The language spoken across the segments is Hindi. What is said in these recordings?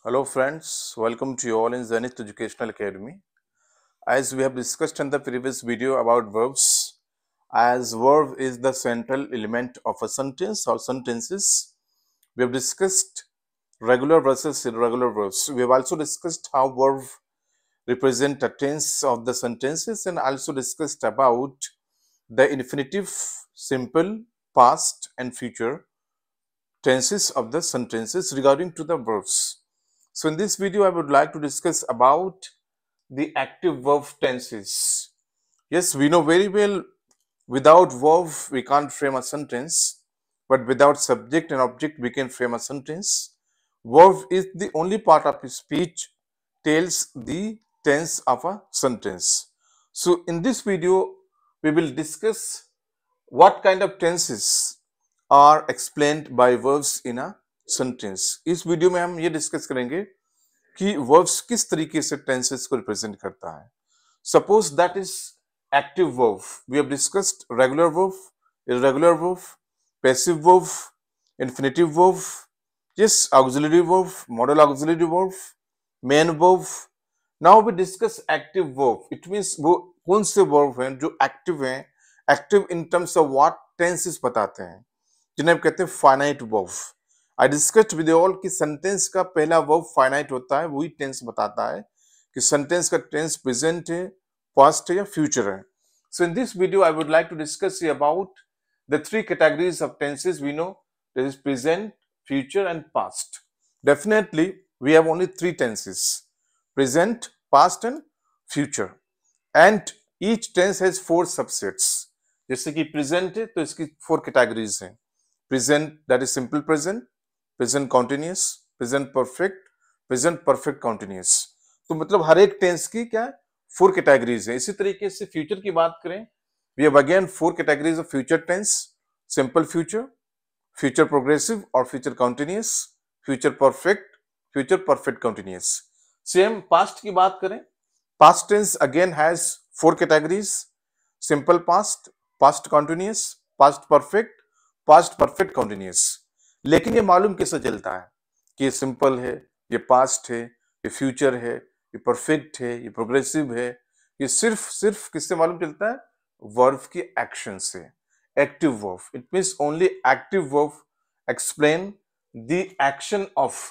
Hello friends, welcome to you all in Zenith Educational Academy. As we have discussed in the previous video about verbs, as verb is the central element of a sentence or sentences, we have discussed regular versus irregular verbs. We have also discussed how verb represent a tense of the sentences and also discussed about the infinitive, simple, past and future tenses of the sentences regarding to the verbs. So in this video, I would like to discuss about the active verb tenses. Yes, we know very well without verb we can't frame a sentence, but without subject and object we can frame a sentence. Verb is the only part of speech tells the tense of a sentence. So in this video, we will discuss what kind of tenses are explained by verbs in a sentence. इस वीडियो में हम ये डिस्कस करेंगे कि verbs किस तरीके से tenses को represent करता है. Suppose that is active verb. We have discussed regular verb, irregular verb, passive verb, infinitive verb, yes, auxiliary verb, modal auxiliary verb, main verb. Now we discuss active verb. It means वो कौन से verb हैं जो active हैं, active in terms of what tenses बताते हैं, जिन्हें हम कहते हैं finite verb. I discussed with you all कि sentence का पहला verb finite होता है, वही tense बताता है कि sentence का tense present है, past है या future है. So in this video, I would like to discuss about the three categories of tenses. We know there is present, future and past. Definitely, we have only three tenses: present, past and future. And each tense has four subsets. जैसे कि present है तो इसकी four categories हैं. Present, that is simple present, present continuous, present perfect continuous. तो मतलब हर एक टेंस की क्या है, फोर कैटेगरीज है. इसी तरीके से फ्यूचर की बात करें, we have again four categories of future tense: simple future, future progressive और future continuous, future perfect continuous. Same past की बात करें, past tense again has four categories: simple past, past continuous, past perfect continuous. लेकिन ये मालूम कैसे चलता है कि ये सिंपल है, ये पास्ट है, ये फ्यूचर है, ये परफेक्ट है, ये प्रोग्रेसिव है? ये सिर्फ किससे मालूम चलता है? वर्ब की एक्शन से. Active verb, it means only active verb explain the action of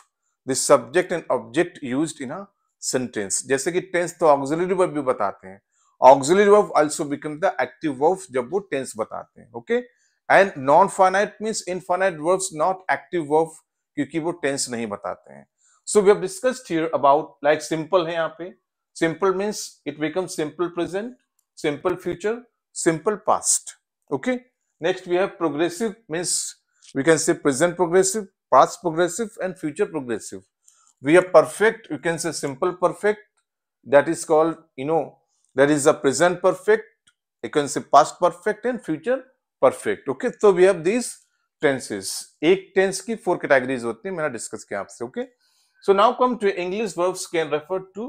the subject and object used in a sentence. जैसे कि टेंस तो ऑक्सिलरी वर्ब भी बताते हैं. Auxiliary verb also become the active verb जब वो टेंस बताते हैं. Okay. And non finite means infinite verbs not active verb, क्योंकि वो टेंस नहीं बताते हैं. So we have discussed here about like simple है यहाँ पे. Simple means it becomes simple present, simple future, simple past. Okay. Next we have progressive means we can say present progressive, past progressive and future progressive. We have perfect, you can say simple perfect, that is called, that is a present perfect, you can say past perfect and future perfect. Okay. So we have these tenses. एक tense की four categories होती है, मैंने discuss किया आपसे. Okay. So now come to English verbs can refer to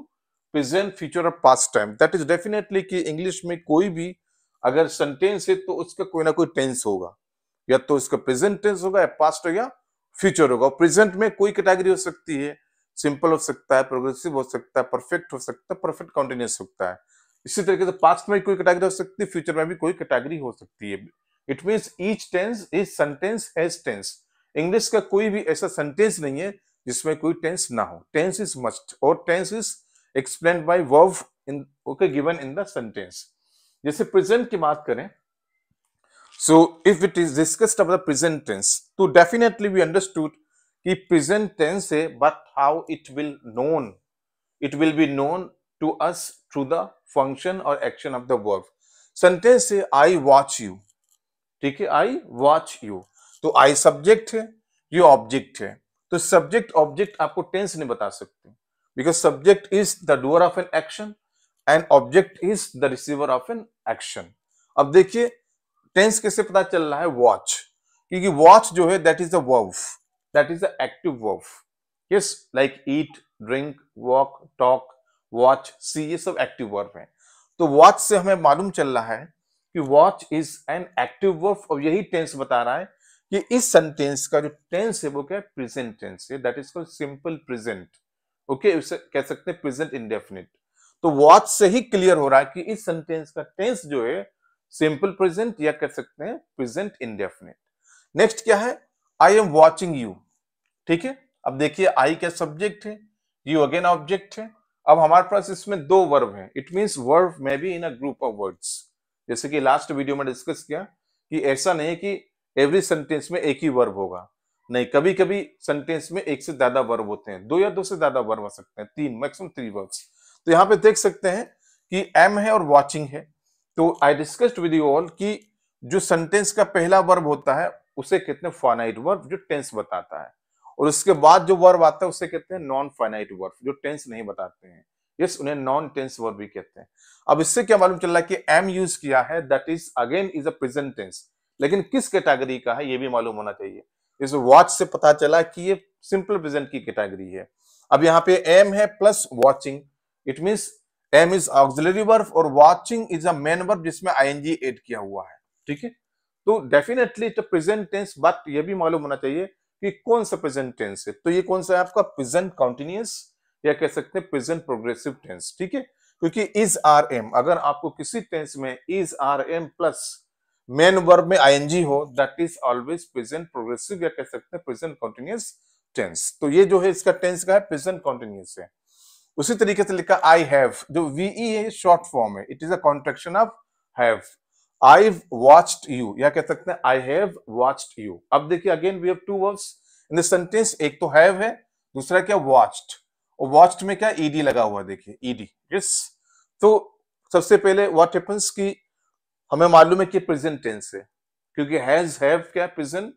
present, future और past time. That is definitely कि English में कोई भी अगर sentence है तो उसका कोई ना कोई tense होगा, या तो इसका present tense होगा या past हो या future होगा. present में कोई category हो सकती है, simple हो सकता है, progressive हो सकता है, perfect हो सकता है, perfect continuous हो सकता है. इसी तरीके से past में कोई category हो सकती है, future में भी कोई category हो सकती है. It means each tense is sentence has tense. English का कोई भी ऐसा sentence नहीं है जिसमें कोई टेंस ना हो. टेंस इज मस्ट और tense is explained by verb in okay given in the sentence. जैसे प्रेजेंट की बात करें, so if it is discussed about the present tense, तो डेफिनेटली वी अंडरस्टूड कि प्रेजेंट टेंस है, but how it will be known to us through the function और action of the verb. Sentence है आई वॉच यू. ठीक है, आई वॉच यू, तो आई सब्जेक्ट है, ये ऑब्जेक्ट है. तो सब्जेक्ट ऑब्जेक्ट आपको टेंस नहीं बता सकते, because subject is the doer of an action and object is the receiver of an action. अब देखिए टेंस कैसे पता चल रहा है? वॉच, क्योंकि वॉच जो है that is the verb, that is the active verb. Yes, like eat, drink, walk, talk, watch, see, ये सब एक्टिव वर्ब है. तो वॉच से हमें मालूम चल रहा है कि watch is an active verb, और यही टेंस बता रहा है कि इस सेंटेंस का जो टेंस है वो क्या है? प्रेजेंट टेंस है. That is called simple present. Okay, उसे कह सकते हैं प्रेजेंट इंडेफिनिट। तो वॉच से ही क्लियर हो रहा है कि इस सेंटेंस का टेंस जो है सिंपल प्रेजेंट या कह सकते हैं प्रेजेंट इंडेफिनिट। नेक्स्ट क्या है, आई एम वॉचिंग यू। ठीक है, अब देखिए आई क्या सब्जेक्ट है, यू अगेन ऑब्जेक्ट है। अब हमारे पास इसमें दो वर्ब हैं, इट मींस वर्ब में be in a group of words. जैसे कि लास्ट वीडियो में डिस्कस किया कि ऐसा नहीं कि एवरी सेंटेंस में एक ही वर्ब होगा, नहीं, कभी कभी सेंटेंस में एक से ज्यादा वर्ब होते हैं, दो या दो से ज्यादा वर्ब हो सकते हैं, तीन, मैक्सिमम थ्री वर्ब्स। तो यहाँ पे देख सकते हैं कि एम है और वॉचिंग है। तो I discussed with you all कि जो सेंटेंस का पहला वर्ब होता है उसे कहते हैं फाइनाइट वर्ब जो टेंस बताता है, और उसके बाद जो वर्ब आता है उसे कहते हैं नॉन फाइनाइट वर्ब जो टेंस नहीं बताते हैं। यस, उन्हें नॉन टेंस वर्ब भी कहते हैं। अब इससे क्या मालूम चल रहा है कि एम यूज किया है, that is again is a present tense, लेकिन किस कैटेगरी का है ये भी मालूम होना चाहिए। इस वॉच से पता चला कि ये सिंपल प्रेजेंट की कैटेगरी है। अब यहाँ पे एम है plus watching, it means am is auxiliary verb और watching is a main verb जिसमें आईएनजी ऐड किया हुआ है। ठीक है, तो definitely it's present tense, but ये भी मालूम होना चाहिए कि कौन सा प्रेजेंट टेंस है। तो ये कौन सा है आपका प्रेजेंट कंटीन्यूअस या कह सकते हैं प्रेजेंट प्रोग्रेसिव टेंस। ठीक है, क्योंकि इज आर एम, अगर आपको किसी टेंस में is are am plus main verb में आईएनजी हो, that is always present progressive या कह सकते हैं प्रेजेंट कंटीन्यूअस टेंस। तो ये जो है इसका टेंस का है प्रेजेंट कंटीन्यूअस है। उसी तरीके से लिखा आई हैव, जो वीई है शॉर्ट फॉर्म है, it is a contraction of have. I watched you या कह सकते हैं आई हैव वॉच्ड यू। अब देखिए again we have two verbs in the sentence, एक तो हैव है, दूसरा क्या वॉच्ड, और वॉच्ड में क्या ईडी लगा हुआ, देखिए ईडी। यस, तो सबसे पहले व्हाट हैपेंस कि हमें मालूम है कि प्रेजेंट टेंस है, क्योंकि हैज हैव क्या प्रेजेंट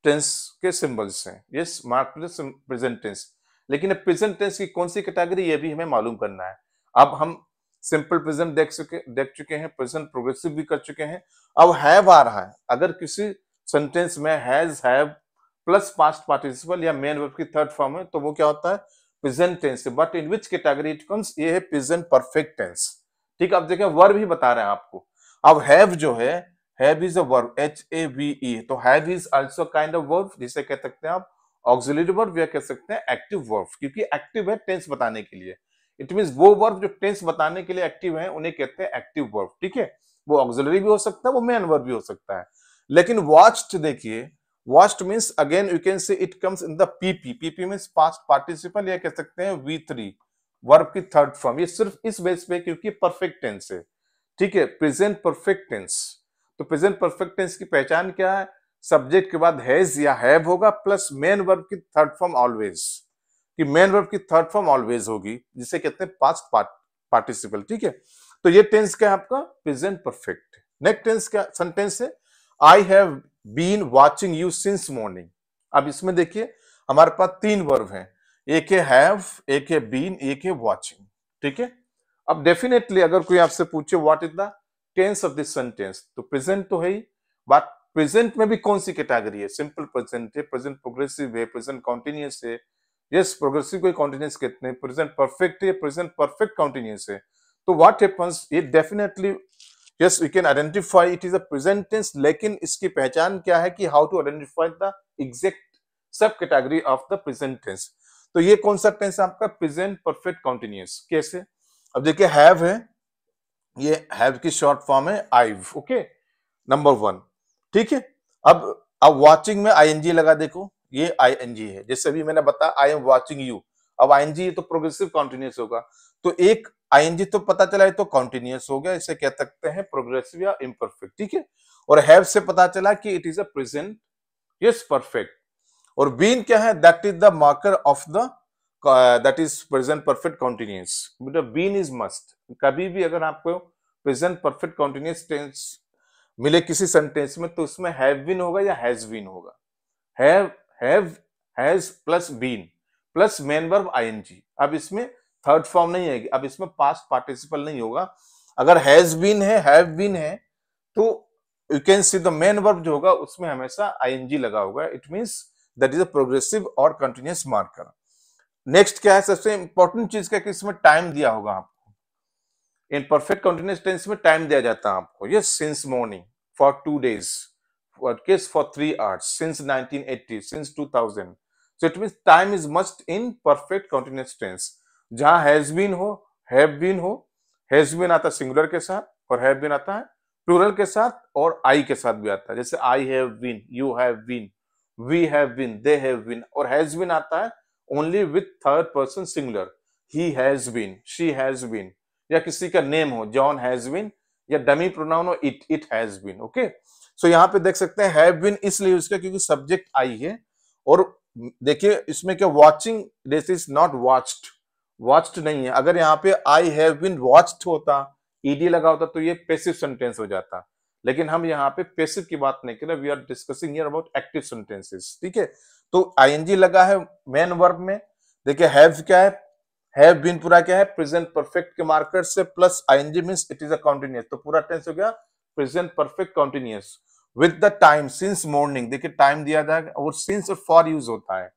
टेंस के सिंबल्स हैं। यस, मार्क प्रेजेंट टेंस, लेकिन प्रेजेंट टेंस की कौन सी कैटेगरी ये भी हमें मालूम करना है। अब हम सिंपल प्रेजेंट देख चुके हैं, प्रेजेंट प्रोग्रेसिव भी कर चुके हैं। अब हैव आ रहा है, अगर किसी सेंटेंस में has have plus past participle या मेन वर्ब की थर्ड फॉर्म है तो वो क्या होता है present tense. But in which category it comes, ये है प्रेजेंट परफेक्ट टेंस। ठीक है, अब देखिए वर्ब ही बता रहे हैं आपको। अब हैव जो है, have is a verb, HAVE, तो have is also kind of verb, जिसे कह सकते हैं आप ऑक्सिलरी वर्ब या कह सकते हैं एक्टिव वर्ब, क्योंकि एक्टिव है टेंस बताने के लिए। इट मींस वो वर्ब जो टेंस बताने के लिए एक्टिव है उन्हें कहते हैं एक्टिव वर्ब। ठीक है, वो ऑक्सिलरी भी हो सकता है, वो मेन वर्ब भी हो सकता है। लेकिन वॉच्ड देखिए, watched means again you can से it comes in the PP, PP means past participle या कह सकते हैं V3 वर्ब की थर्ड फॉर्म। ये सिर्फ इस बेस पे क्योंकि परफेक्ट टेंस है। ठीक है, प्रेजेंट परफेक्ट टेंस। तो प्रेजेंट परफेक्ट टेंस की पहचान क्या है, सब्जेक्ट के बाद हैज या हैव होगा प्लस मेन वर्ब की थर्ड फॉर्म ऑलवेज, कि मेन वर्ब की थर्ड फॉर्म ऑलवेज होगी, जिसे कहते हैं पास्ट पार्टिसिपल। ठीक है, तो ये टेंस क्या है आपका प्रेजेंट परफेक्ट। नेक्स्ट टेंस क्या सेंटेंस है, I have been watching you since morning. अब इसमें देखिए हमारे पास तीन वर्ब हैं, एक है हैव, एक है बीन, एक है वॉचिंग। ठीक है, अब डेफिनेटली अगर कोई आपसे पूछे what is the tense of this sentence, तो प्रेजेंट तो है ही, बट प्रेजेंट में भी कौन सी कैटेगरी है, सिंपल प्रेजेंट है, प्रेजेंट प्रोग्रेसिव है, प्रेजेंट कॉन्टिन्यूअस है। यस, प्रोग्रेसिव को कॉन्टिन्यूअस कहते हैं, प्रेजेंट परफेक्ट है, प्रेजेंट परफेक्ट कॉन्टिन्यूअस है। तो व्हाट हैपेंस, ये definitely yes we can identify it is a present tense, लेकिन इसकी पहचान क्या है कि how to identify the exact sub category of the present tense. तो ये कौन सा टेंस है आपका प्रेजेंट परफेक्ट कॉन्टिन्यूअस। कैसे, अब देखिए हैव है, ये हैव की शॉर्ट फॉर्म है आईव। Okay, number one. ठीक है, अब वॉचिंग में आईएनजी लगा, देखो ये आईएनजी है, जैसे अभी मैंने बताया आई एम वॉचिंग यू। अब आईएनजी तो प्रोग्रेसिव कॉन्टिन्यूअस होगा, तो एक आईएनजी तो पता चला है तो कॉन्टिन्यूअस हो गया, इसे कह सकते हैं प्रोग्रेसिव या इम्परफेक्ट। ठीक है, और हैव से पता चला कि it is a present yes perfect. और बीन क्या है, that is the marker of the that is present perfect continuous. बेटा बीन इज मस्ट, कभी भी अगर आपको प्रेजेंट परफेक्ट कॉन्टिन्यूअस टेंस मिले किसी सेंटेंस में तो उसमें हैव बीन होगा या हैज बीन होगा। Have has plus been plus main verb ING. अब इसमें थर्ड फॉर्म नहीं आएगी, अब इसमें पास्ट पार्टिसिपल नहीं होगा। अगर हैज बीन है, हैव बीन है, तो you can see the main verb जो होगा उसमें हमेशा आईएनजी लगा होगा, it means that is a progressive और कंटिन्यूअस मार्कर। नेक्स्ट क्या है, सबसे इंपॉर्टेंट चीज क्या है कि इसमें टाइम दिया होगा आपको। इन परफेक्ट कंटिन्यूअस टेंस में टाइम दिया जाता है आपको, yes, since morning, for 2 days, for 3 hours, since 1980, since 2000. So it means time is must in perfect continuous tense. जहां हैज बीन हो, हैव बीन हो, हैज बीन आता है सिंगुलर के साथ और हैव बीन आता है प्लूरल के साथ और आई के साथ भी आता है। जैसे I have been, you have been, we have been, they have been. और हैज बीन आता है only with third person singular, he has been, she has been, या किसी का नेम हो जॉन हैज बीन, या डमी प्रोनाउन हो it has been. Okay, so यहाँ पे देख सकते हैं हैव बीन इसलिए उसका क्योंकि सब्जेक्ट आई है। और देखिए इसमें क्या, watching this is not watched, watched नहीं है। अगर यहाँ पे आई हैव बीन वॉच्ड होता, ईडी लगा होता, तो ये पैसिव सेंटेंस हो जाता। लेकिन हम यहाँ पे पैसिव की बात नहीं कर रहे, we are discussing here about active sentences. ठीक है, तो आईएनजी लगा है मेन वर्ब में। देखिए हैव क्या है, हैव बीन पूरा क्या है, प्रेजेंट परफेक्ट के मार्कर से plus ING means it is a continuous, तो पूरा टेंस हो गया present perfect continuous. With the time, since morning, देखिए टाइम दिया जाएगा और सिंस और फॉर यूज होता है।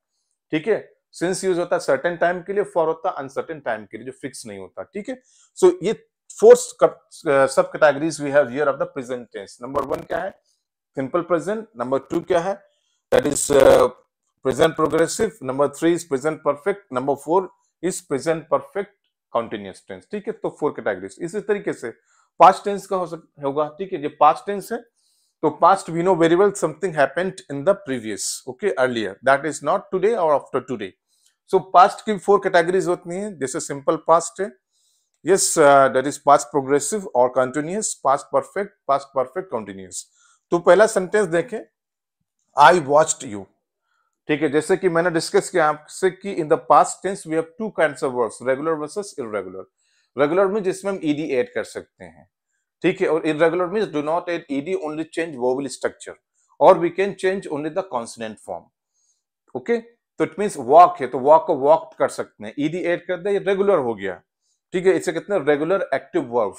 ठीक है, सिंस यूज होता है सर्टेन टाइम के लिए, फॉर होता है अनसर्टेन टाइम के लिए जो फिक्स नहीं होता। ठीक है, सो ये four sub categories we have here of the present tense. Number 1 क्या है, सिंपल प्रेजेंट। नंबर 2 क्या है, that is present progressive. Number 3 is present perfect. Number 4 is present perfect continuous tense. ठीक है, तो 4 कैटेगरीज। इसी तरीके से पास्ट टेंस का होगा। ठीक है, ये पास्ट टेंस है, तो past we know very well something happened in the previous, okay, earlier, that is not today or after today. So past की 4 categories होती हैं, जैसे simple past है, yes, that is past progressive or continuous, past perfect continuous। तो पहला सेंटेंस देखें, I watched you। ठीक है, जैसे कि मैंने डिस्कस किया आपसे कि in the past tense we have two kinds of words, regular versus irregular. Regular में जिसमें हम ईडी ऐड कर सकते हैं, ठीक है, और irregular means do not add ed, only change vowel structure, or we can change only the consonant form। Okay, तो इट मींस वॉक है तो वॉक को वॉक कर सकते हैं, ed ऐड कर दे, ये रेगुलर हो गया। ठीक है, इसे कहते हैं regular active verb.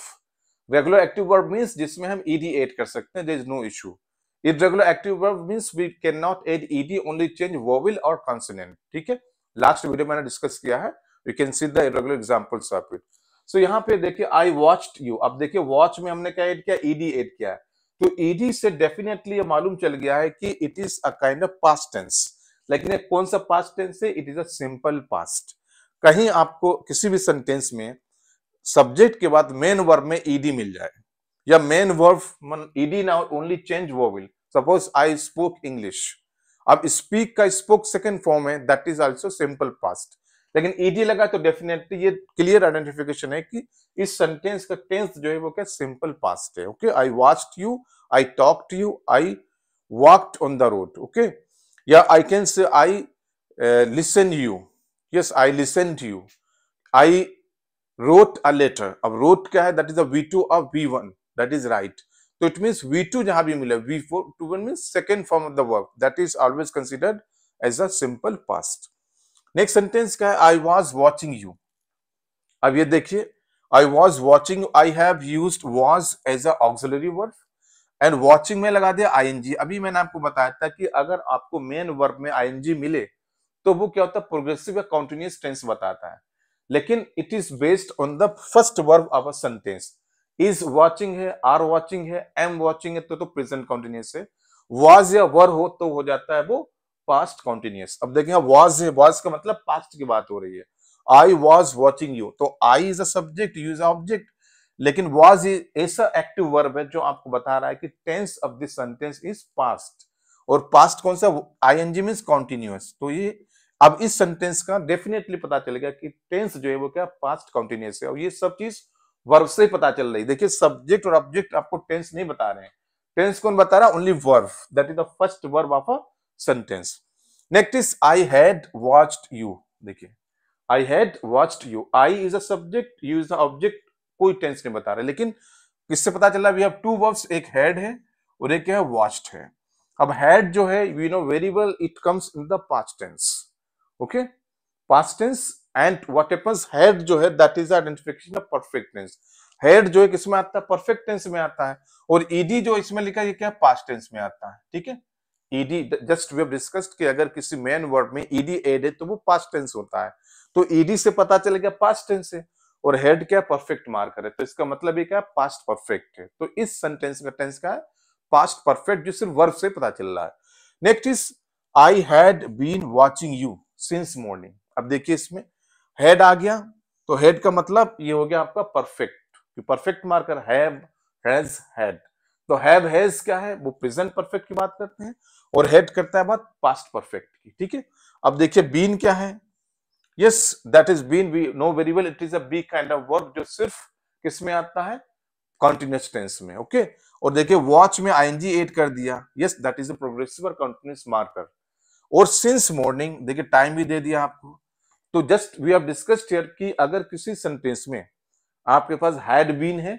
Regular active verb means जिसमें हम ed ऐड कर सकते हैं, there is no issue. irregular active verb means we cannot add ed, only change vowel or consonant। ठीक है, लास्ट वीडियो मैंने डिस्कस किया है, you can see the irregular examples of it। सो यहाँ पे देखिए आई वॉच्ड यू, अब देखिए वॉच में हमने क्या ऐड किया, ईडी ऐड किया है, तो ईडी से डेफिनेटली ये मालूम चल गया है कि it is a kind of past tense. लेकिन ये कौन सा पास्ट टेंस है, it is a simple past. कहीं आपको किसी भी सेंटेंस में सब्जेक्ट के बाद मेन वर्ब में ईडी मिल जाए, या मेन वर्ब ईडी ना only change vowel, suppose I spoke English, अब स्पीक का स्पोक सेकंड फॉर्म है, that is also simple past. लेकिन ईडी लगा तो डेफिनेटली ये क्लियर आइडेंटिफिकेशन है कि इस सेंटेंस का टेंस जो है वो क्या सिंपल पास्ट है। Okay, I watched you, I talked you, I walked on the road. Okay, या I can say I listen you, yes I listened you, I wrote a letter. अब रोट क्या है, that is a V2 of V1, that is right. तो इट मींस V2 जहां भी मिले, V4 to 1 means second form of the verb, that is always considered as a simple past. Next sentence क्या है, आई वॉज वॉचिंग यू। अब ये देखिए, I was watching, I have used was as a auxiliary verb and watching में लगा दिया आईएनजी। अभी मैंने आपको बताया था कि अगर आपको मेन वर्ब में आईएनजी मिले तो वो क्या होता है, प्रोग्रेसिव या कंटीन्यूअस टेंस बताता है। लेकिन it is based on the first verb of a sentence. Is watching है, आर वॉचिंग है, एम वॉचिंग है, तो प्रेजेंट कंटीन्यूअस है। वॉज या वर हो तो हो जाता है वो पास्ट कंटीन्यूअस। अब देखिए वॉज है, वॉज का मतलब पास्ट की बात हो रही है। आई वॉज वॉचिंग यू, तो I is a subject, you is object, लेकिन वॉज ऐसा एक्टिव वर्ब है जो आपको बता रहा है कि tense of this sentence is past. और पास्ट कौन सा, आईएनजी मींस कंटीन्यूअस। तो ये अब इस सेंटेंस का डेफिनेटली पता चलेगा कि टेंस जो है वो क्या पास्ट कंटीन्यूअस है। और ये सब चीज वर्ब से पता चल रही है। देखिए सब्जेक्ट और ऑब्जेक्ट आपको टेंस नहीं बता रहे हैं, टेंस कौन बता रहा है, only verb, that is the first verb of a sentence. Next is I had watched you. देखिए I had watched you, I is a subject, you is the object, कोई टेंस नहीं बता रहे। लेकिन किससे पता चला, वी हैव टू वर्ब्स, एक हैड है और एक क्या है वॉच्ड है। अब हैड जो है we know very well it comes in the past tense. Okay, past tense, and what happens, had जो है that is identification of perfect tense. Had जो है किसमें आता है, परफेक्ट टेंस में आता है। और ईडी जो इसमें लिखा है ये क्या पास्ट टेंस में आता है। ठीक है, ED just we have discussed कि अगर किसी मेन वर्ड में ईडी एड है तो वो पास्ट टेंस होता है। तो ईडी से पता चल गया पास्ट टेंस है, और हेड क्या परफेक्ट मार्कर है, तो इसका मतलब ये क्या पास्ट परफेक्ट है। तो इस सेंटेंस का टेंस का है पास्ट परफेक्ट, जो सिर्फ वर्ब से पता चल रहा है। Next is I had been watching you since morning. अब देखिए इसमें हैड आ गया, तो हैड का मतलब ये हो गया आपका perfect, perfect marker have, has, had. तो हैव हैज क्या है, वो प्रेजेंट परफेक्ट की बात करते हैं, और हैड करता है बात पास्ट परफेक्ट की, ठीक है। अब देखिए बीन क्या है, yes that is been, we know very well it is a be kind of verb जो सिर्फ किस में आता है, कॉन्टिन्यूअस टेंस में, ओके। और देखिए वॉच में आईएनजी ऐड कर दिया, yes that is a progressive और कंटीन्यूअस मार्कर। और सिंस मॉर्निंग, देखिए टाइम भी दे दिया आपको। तो just we have discussed here कि अगर किसी सेंटेंस में आपके पास हैड बीन है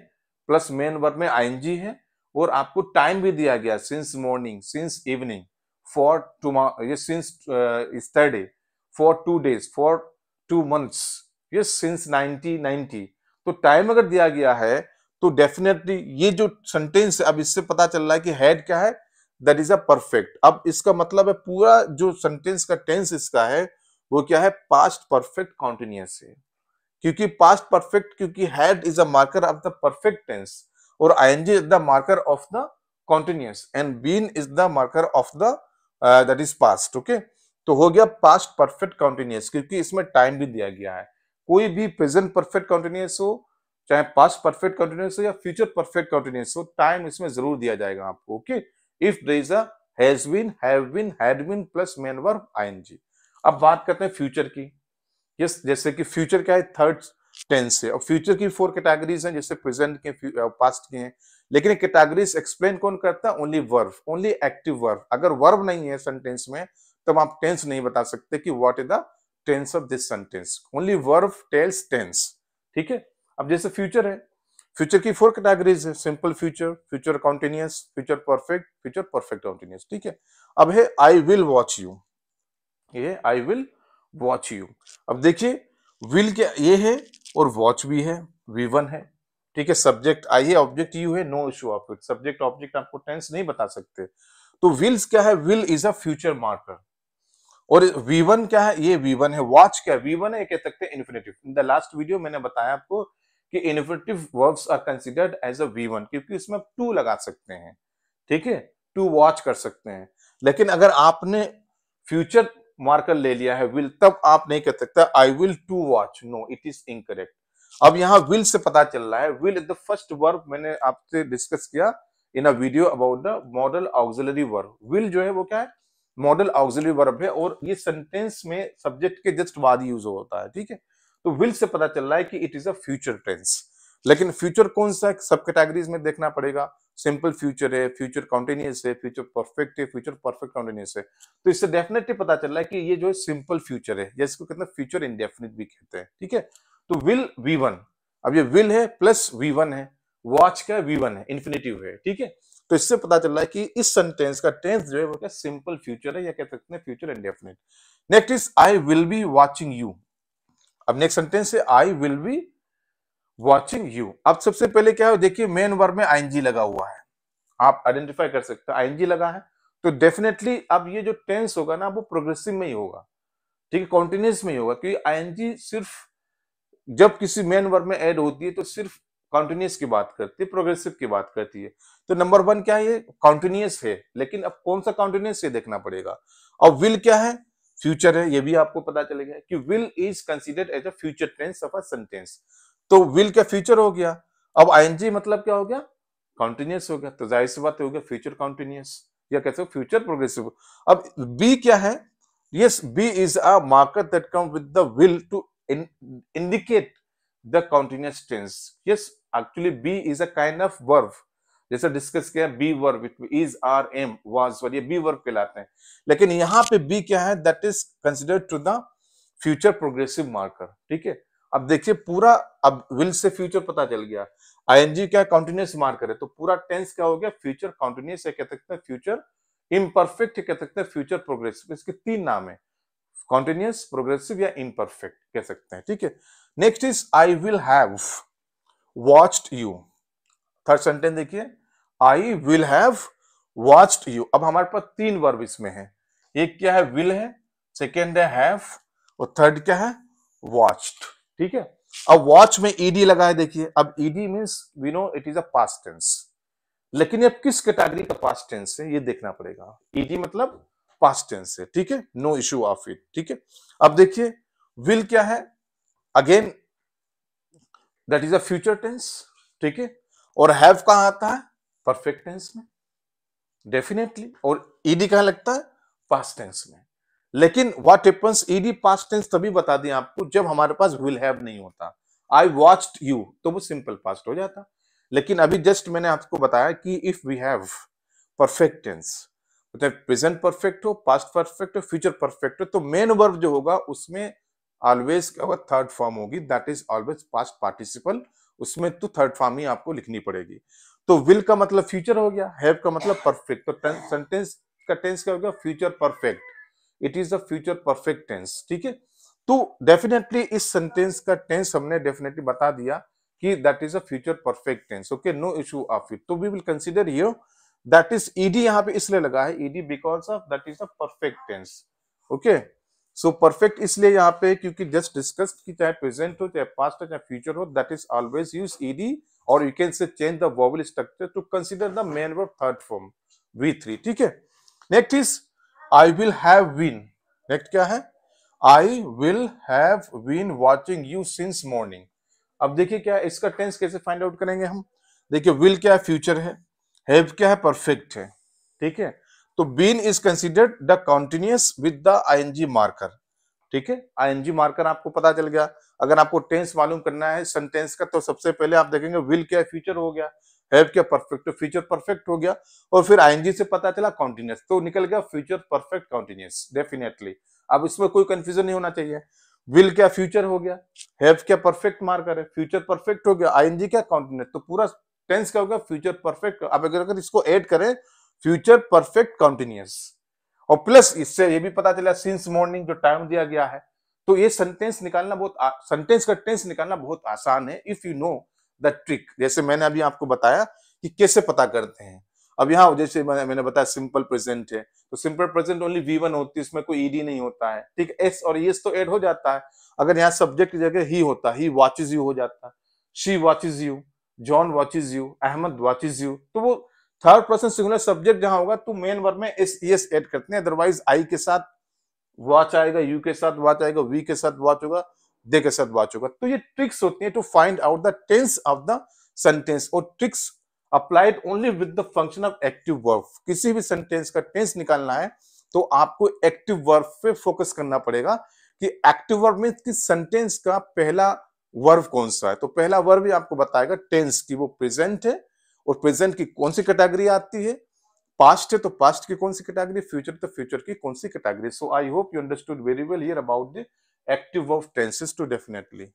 प्लस मेन वर्ब में आईएनजी है, और आपको टाइम भी दिया गया since morning, since evening, for tomorrow, ये since yesterday, for 2 days, for 2 months, ये सिंस 1990। तो टाइम अगर दिया गया है तो डेफिनेटली ये जो सेंटेंस है, अब इससे पता चल रहा है कि हैड क्या है, दैट इज अ परफेक्ट। अब इसका मतलब है पूरा जो सेंटेंस का टेंस इसका है वो क्या है, पास्ट परफेक्ट कॉन्टिन्यूअस है। क्योंकि पास्ट परफेक्ट, क्योंकि had is a marker of the perfect tense, और ING is the marker of the continuous, and been is the marker of the that is past, okay. तो हो गया पास्ट परफेक्ट कॉन्टिन्यूअस, क्योंकि इसमें टाइम भी दिया गया है। कोई भी प्रेजेंट परफेक्ट कॉन्टिन्यूअस हो, चाहे पास्ट परफेक्ट कॉन्टिन्यूअस हो या फ्यूचर परफेक्ट कॉन्टिन्यूअस हो, टाइम इसमें जरूर दिया जाएगा आपको, okay. If there is a has been, have been, had been plus main verb ING. अब बात करते हैं फ्यूचर की। यस, जैसे कि फ्यूचर क्या है, थर्ड टेंस है, और फ्यूचर की 4 कैटेगरीज हैं, जैसे प्रेजेंट के, पास्ट के हैं। लेकिन कैटेगरीज एक्सप्लेन कौन करता है, only verb, only active verb. अगर वर्ब नहीं है सेंटेंस में तब आप टेंस नहीं बता सकते कि what is the tense of this sentence, only verb tells tense, ठीक है। अब जैसे फ्यूचर है, फ्यूचर की 4 कैटेगरीज है, simple future, future continuous, future perfect, future perfect continuous, ठीक है। अब है आई विल वॉच यू, ये आई विल वॉच यू। अब देखिए विल क्या ये है, और वॉच भी है, V1 है, ठीक है। सब्जेक्ट आई है, ऑब्जेक्ट यू है, no issue of it. Subject object आपको टेंस नहीं बता सकते। तो विल्स क्या है, will is a future marker. और V1 क्या है, ये V1 है। वॉच क्या है, V1 है, ये कह सकते हैं infinitive. In the last video मैंने बताया आपको कि infinitive verbs are considered as a V1, क्योंकि इसमें टू लगा सकते हैं, ठीक है, टू वॉच कर सकते हैं। लेकिन अगर आपने फ्यूचर मार्कर ले लिया है विल, तब आप नहीं कह सकते I will to watch, no it is incorrect. अब यहाँ विल से पता चल रहा है, will is the first verb, मैंने आपसे डिस्कस किया in a video about the modal auxiliary verb. Will जो है वो क्या है, मॉडल ऑक्सिलरी वर्ब है, और ये सेंटेंस में सब्जेक्ट के जस्ट बाद यूज होता है, ठीक है। तो विल से पता चल रहा है कि it is a future tense. लेकिन फ्यूचर कौन सा सब कैटेगरीज में देखना पड़ेगा, सिंपल फ्यूचर है, फ्यूचर कॉन्टिन्यूअस है, फ्यूचर परफेक्ट है, फ्यूचर परफेक्ट कॉन्टिन्यूअस है। तो इससे डेफिनेटली पता चल रहा है कि ये जो है सिंपल फ्यूचर है, जिसको कहते हैं फ्यूचर इंडेफिनिट भी कहते हैं, ठीक है। तो विल V1, अब ये विल है प्लस V1 है, वॉच का V1 है, इन्फिनेटिव है, ठीक है। तो इससे पता चल रहा है कि इस सेंटेंस का टेंस जो है वो क्या सिंपल फ्यूचर है, या कह सकते हैं future indefinite. Next is I will be watching you. अब नेक्स्ट सेंटेंस है I will be watching you. अब सबसे पहले क्या है, देखिए मेन वर्ब में आईएनजी लगा हुआ है, आप आइडेंटिफाई कर सकते हैं आईएनजी लगा है। तो डेफिनेटली अब ये जो टेंस होगा ना वो प्रोग्रेसिव में ही होगा, ठीक है, कॉन्टिन्यूअस में ही होगा, क्योंकि आईएनजी सिर्फ जब किसी मेन वर्ब में ऐड होती है तो सिर्फ कॉन्टिन्यूअस की बात करती है, प्रोग्रेसिव की बात करती है। तो नंबर 1 क्या है, ये कॉन्टिन्यूअस है, लेकिन अब कौन सा कॉन्टिन्यूअस है देखना पड़ेगा। अब विल क्या है, फ्यूचर है, ये भी आपको पता चलेगा कि will is considered as a future tense of a sentence. तो विल क्या फ्यूचर हो गया। अब आईएनजी मतलब क्या हो गया, कॉन्टिन्यूअस हो गया, तो जाहिर सी बात हो गया फ्यूचर कॉन्टिन्यूअस, या कैसे फ्यूचर प्रोग्रेसिव। अब बी क्या है, yes be is a marker that come with the will to indicate the continuous tense. Yes, actually B is a kind of verb, जैसे डिस्कस किया be verb, is, are, am, was, ये बी वर्ब कहलाते हैं। लेकिन यहाँ पे बी क्या है, that is considered to the future progressive marker, ठीक है। अब देखिए पूरा, अब विल से फ्यूचर पता चल गया, आईएनजी क्या कंटिन्यूअस मार्कर है, तो पूरा टेंस क्या हो गया, फ्यूचर कंटिन्यूअस है, कह सकते हैं फ्यूचर इम्परफेक्ट, कह सकते हैं फ्यूचर प्रोग्रेसिव। इसके 3 नाम है, कॉन्टिन्यूअस, प्रोग्रेसिव या इम्परफेक्ट कह सकते हैं, ठीक है। Next is I will have watched you. Third sentence देखिए, I will have watched you. अब हमारे पास 3 वर्ब इसमें है, एक क्या है विल है, सेकेंड है हैव, और थर्ड क्या है वॉच्ड, ठीक है। अब वॉच में ईडी लगा है, देखिए अब ED means we know it is a past tense, लेकिन अब किस कैटेगरी का पास्ट टेंस है ये देखना पड़ेगा। ईडी मतलब पास्ट टेंस है, ठीक है, नो इश्यू ऑफ इट, ठीक है। अब देखिए विल क्या है, again that is a future tense, ठीक है। और हैव कहां आता है? परफेक्ट टेंस में डेफिनेटली। और ईडी कहां लगता है? पास्ट टेंस में। लेकिन what happens, ED past tense तभी बता दें आपको जब हमारे पास विल हैव नहीं होता। आई वॉच्ड यू, तो वो सिंपल पास्ट हो जाता। लेकिन अभी जस्ट मैंने आपको बताया कि if we have perfect tense, मतलब प्रेजेंट परफेक्ट हो, पास्ट परफेक्ट हो, फ्यूचर परफेक्ट हो, तो मेन वर्ब जो होगा उसमें ऑलवेज क्या होगा? थर्ड फॉर्म होगी, that is always past participle. उसमें तो थर्ड फॉर्म ही आपको लिखनी पड़ेगी। तो विल का मतलब फ्यूचर हो गया, हैव का मतलब परफेक्ट, तो सेंटेंस का टेंस क्या हो गया? Future perfect. It is the future perfect tense, ठीक है। तो डेफिनेटली इस सेंटेंस का टेंस हमने डेफिनेटली बता दिया कि that is a future perfect tense, okay, no issue of it. तो we will consider here that is ED, यहां पे इसलिए लगा है ED because of that is a perfect tense, okay. So perfect इसलिए यहाँ पे क्योंकि जस्ट डिस्कस्ड कि चाहे प्रेजेंट हो, चाहे पास्ट हो, चाहे फ्यूचर हो, that is always use E D, और you can say change the vowel structure to consider the main verb third form V3, ठीक है। Next is I will have been. Next क्या है? I will have been watching you since morning. अब देखिए क्या है इसका टेंस, कैसे फाइंड आउट करेंगे हम? देखिए विल क्या है? फ्यूचर है। हैव क्या है? परफेक्ट है, ठीक है। तो been is considered the continuous with the ING marker, ठीक है। आईएनजी मार्कर आपको पता चल गया। अगर आपको टेंस मालूम करना है सेंटेंस का, तो सबसे पहले आप देखेंगे विल क्या है? फ्यूचर हो गया, हैव क्या? परफेक्ट, तो फ्यूचर परफेक्ट हो गया, और फिर आईएनजी से पता चला कॉन्टिन्यूअस, तो निकल गया फ्यूचर परफेक्ट कॉन्टिन्यूअस, डेफिनेटली। अब इसमें कोई कंफ्यूजन नहीं होना चाहिए। विल क्या? फ्यूचर हो गया, हैव क्या? परफेक्ट मार्कर है, फ्यूचर परफेक्ट हो गया, आईएनजी क्या? कॉन्टिन्यूअस, तो पूरा टेंस क्या हो गया? Future perfect. अब अगर इसको ऐड करें, फ्यूचर परफेक्ट कॉन्टिन्यूअस, और प्लस इससे ये भी पता चला सिंस मॉर्निंग जो टाइम दिया गया है, तो ये सेंटेंस निकालना सेंटेंस का टेंस निकालना बहुत आसान है if you know the trick. जैसे मैंने अभी आपको बताया कि कैसे पता करते हैं। अब यहाँ जैसे मैंने बताया सिंपल प्रेजेंट है, तो सिंपल प्रेजेंट ओनली V1 होती है, इसमें कोई ईडी नहीं होता है, ठीक है। एस और यस तो ऐड हो जाता है। अगर यहाँ सब्जेक्ट की जगह ही होता, ही वॉचेज यू हो जाता, she watches you, John watches you, Ahmad watches you, तो वो थर्ड पर्सन सिंगुलर सब्जेक्ट जहां होगा तो मेन वर्ब में एस एस ऐड करते हैं। अदरवाइज आई के साथ वॉच आएगा, यू के साथ वॉच आएगा, वी के साथ वॉच होगा, दे के साथ वॉच होगा। तो ये ट्रिक्स होती है to find out the tense of the sentence, और tricks applied only with the function of active verb. किसी भी सेंटेंस का टेंस निकालना है तो आपको एक्टिव वर्ब पे फोकस करना पड़ेगा कि एक्टिव वर्ब में किस सेंटेंस का पहला वर्ब कौन सा है। तो पहला वर्ब ही आपको बताएगा टेंस की वो प्रेजेंट है, और प्रेजेंट की कौन सी कैटेगरी आती है, पास्ट है तो पास्ट की कौन सी कैटेगरी, फ्यूचर तो फ्यूचर की कौन सी category. So I hope you understood very well here about the active verb tenses too definitely.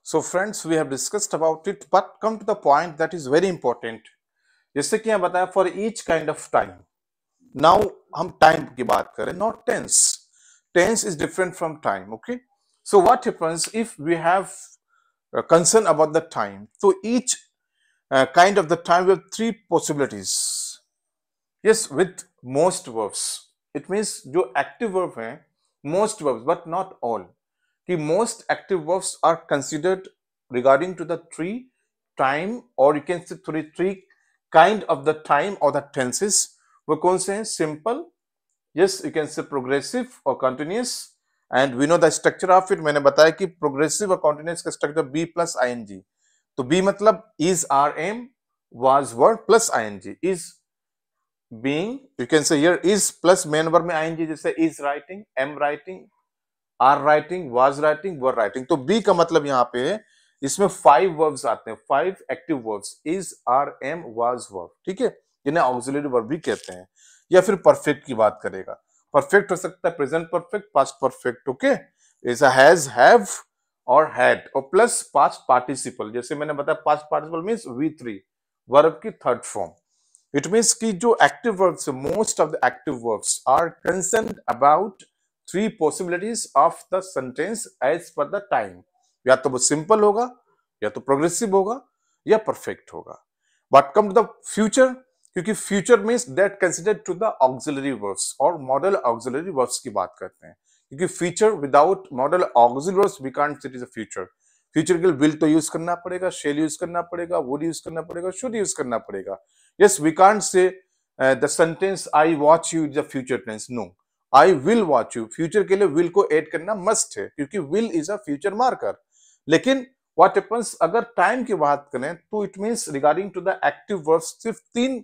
So friends we have discussed about it, but come to the point that is very important. जैसे कि यहाँ बताया for each kind of time. Now हम टाइम की बात करें, not tense. Tense is different from time, okay. So what happens if we have concern about the time? So each kind of the time we have three possibilities. Yes, with most verbs. It means जो active verb हैं, most verbs but not all, कि most active verbs are considered regarding to the three time, or you can say three kind of the time or the tenses. वो कौन से हैं? Simple, yes, you can say progressive or continuous, and we know the structure of it. मैंने बताया कि progressive और continuous का structure be plus ing। तो be मतलब is, are, am, was, were plus ing, is being, you can say here is plus main verb में ing, जैसे is writing, am writing, are writing, was writing, were writing। तो be का मतलब यहाँ पे है, इसमें 5 verbs आते हैं, 5 active verbs, is, are, am, was, were, ठीक है, जिन्हें auxiliary verb भी कहते हैं। या फिर परफेक्ट की बात करेगा, परफेक्ट हो सकता है present perfect, past perfect, okay, ऐसा हैज, हैव और हैड, और प्लस पास्ट पार्टिसिपल। जैसे मैंने बताया past participle means V3, verb की थर्ड फॉर्म। इट मींस कि जो active verbs, most of the active verbs are concerned about 3 possibilities of the sentence as per the time. या तो वो सिंपल होगा, या तो प्रोग्रेसिव होगा, या परफेक्ट होगा। But come to the future, क्योंकि future means that considered to the auxiliary verbs और मॉडल ऑक्सिलरी वर्ब्स की बात करते हैं, क्योंकि future without modal auxiliary verbs we can't say it is a future. Future के लिए विल तो यूज करना पड़ेगा, शेल यूज करना पड़ेगा, वुड यूज करना पड़ेगा, शुड यूज करना पड़ेगा। Yes, we can't say the sentence I watch you is a future tense, no, I will watch you. Future के लिए विल को ऐड करना मस्ट है, क्योंकि will is a future marker. लेकिन व्हाट हैपेंस अगर टाइम की बात करें तो it means regarding to the active verbs सिर्फ 3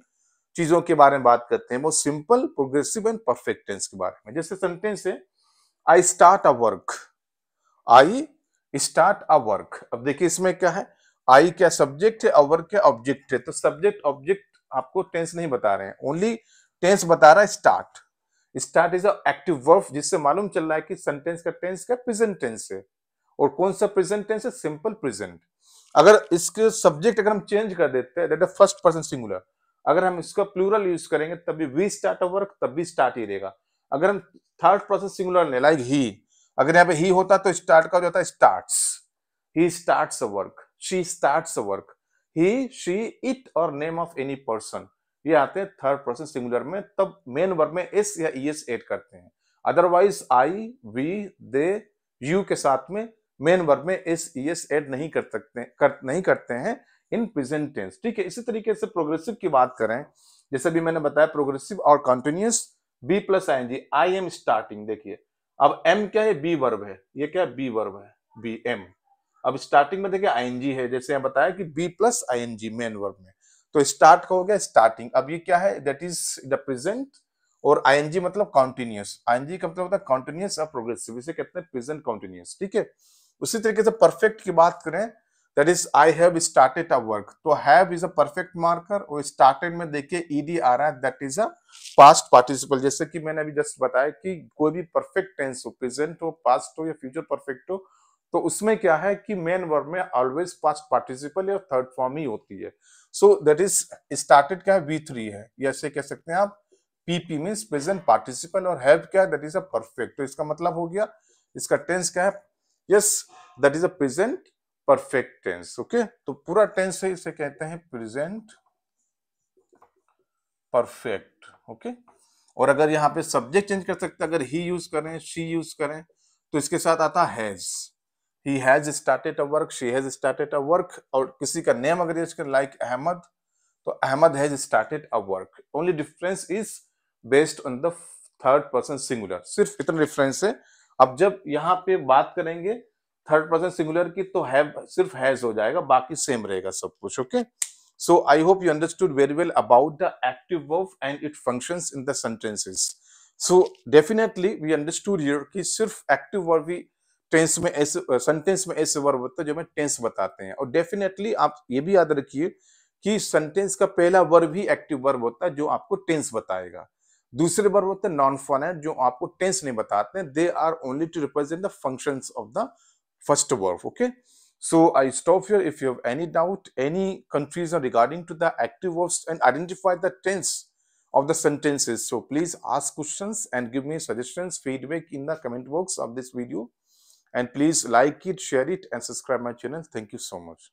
चीजों के बारे में बात करते हैं, वो simple, progressive and perfect tense के बारे में। जैसे सेंटेंस है I start a work, I start a work. अब देखिए इसमें क्या है, आई क्या सब्जेक्ट है और वर्क क्या ऑब्जेक्ट है। तो सब्जेक्ट ऑब्जेक्ट आपको टेंस नहीं बता रहे हैं, ओनली टेंस बता रहा है start. Start is a active verb, जिससे मालूम चल रहा है कि सेंटेंस का टेंस क्या प्रेजेंट टेंस है। और कौन सा प्रेजेंट टेंस है, सिंपल प्रेजेंट। अगर इसके सब्जेक्ट अगर हम चेंज कर देते हैं, that is first person singular, अगर हम इसका प्लूरल यूज करेंगे तब भी वी स्टार्ट अ वर्क, तब भी स्टार्ट ही रहेगा। अगर हम थर्ड पर्सन सिंगुलर ले लाइक ही, अगर यहाँ पे ही होता तो स्टार्ट का जो होता है starts, he starts a work, she starts a work, he she it और नेम ऑफ एनी पर्सन, ये आते हैं थर्ड पर्सन सिंगुलर में, तब मेन वर्ब में एस या ईएस ऐड करते हैं। Otherwise I, we, they, you के साथ में मेन वर्ब में एस ईएस ऐड नहीं नहीं करते हैं इन प्रेजेंट टेंस। ठीक है, इसी तरीके से प्रोग्रेसिव की बात करें, जैसे भी मैंने बताया प्रोग्रेसिव और continuous, be plus ING, I am starting. देखिए अब एम क्या है, बी वर्ब है, ये क्या बी वर्ब है, बी एम। अब स्टार्टिंग में देखिए आईएनजी है, जैसे यहाँ बताया कि be plus ING main verb में, तो स्टार्ट का हो गया स्टार्टिंग। अब ये क्या है, दैट इज द प्रेजेंट, और आईएनजी मतलब कॉन्टिन्यूअस, आईएनजी का मतलब होता है कॉन्टिन्यूअस और प्रोग्रेसिव, इसे कहते हैं प्रेजेंट कॉन्टिन्यूअस। ठीक है, उसी तरीके से परफेक्ट की बात करें, that is I have started a work, तो have is a perfect marker, और स्टार्टेड में देखिए ईडी आ रहा है, that is a past participle. जैसे कि मैंने अभी जस्ट बताया कि कोई भी परफेक्ट टेंस हो, प्रेजेंट हो, पास्ट हो या फ्यूचर परफेक्ट हो, तो उसमें क्या है कि मेन वर्ब में ऑलवेज पास्ट पार्टिसिपल या थर्ड फॉर्म ही होती है। सो दैट इज स्टार्टेड क्या है, V3 है, या ऐसे कह सकते हैं आप PP मींस प्रेजेंट पार्टिसिपल, और हैव क्या है, दैट इज अ परफेक्ट। तो इसका मतलब हो गया, इसका टेंस क्या है, yes that is a present perfect tense. Okay, तो पूरा टेंस है, इसे कहते हैं प्रेजेंट परफेक्ट। ओके, और अगर यहाँ पे सब्जेक्ट चेंज कर सकते हैं, अगर ही यूज करें, शी यूज करें, तो इसके साथ आता has, he has started a work, she has started a work, और किसी का नेम अगर यूज करें लाइक अहमद, तो Ahmad has started a work. Only difference is based on the third person singular, सिर्फ इतना डिफरेंस है। अब जब यहाँ पे बात करेंगे थर्ड पर्सन सिंगुलर की, तो हैव सिर्फ हैज हो जाएगा, बाकी सेम रहेगा सब कुछ। Okay, so I hope you understood very well about the active verb and its functions in the sentences. So definitely we understood here कि सिर्फ एक्टिव वर्ब ही टेंस में ऐसे सेंटेंस में ऐसे वर्ब होते हैं जो हमें टेंस बताते हैं। और डेफिनेटली आप ये भी याद रखिए कि सेंटेंस का पहला वर्ब ही एक्टिव वर्ब होता है जो आपको टेंस बताएगा। दूसरे वर्ब होते हैं नॉन फोनेट जो आपको टेंस नहीं बताते हैं, they are only to represent the functions of the first verb. Okay, so I stop here. If you have any doubt, any confusion regarding to the active verbs and identify the tense of the sentences, so please ask questions and give me suggestions, feedback in the comment box of this video. And please like it, share it, and subscribe my channel. Thank you so much.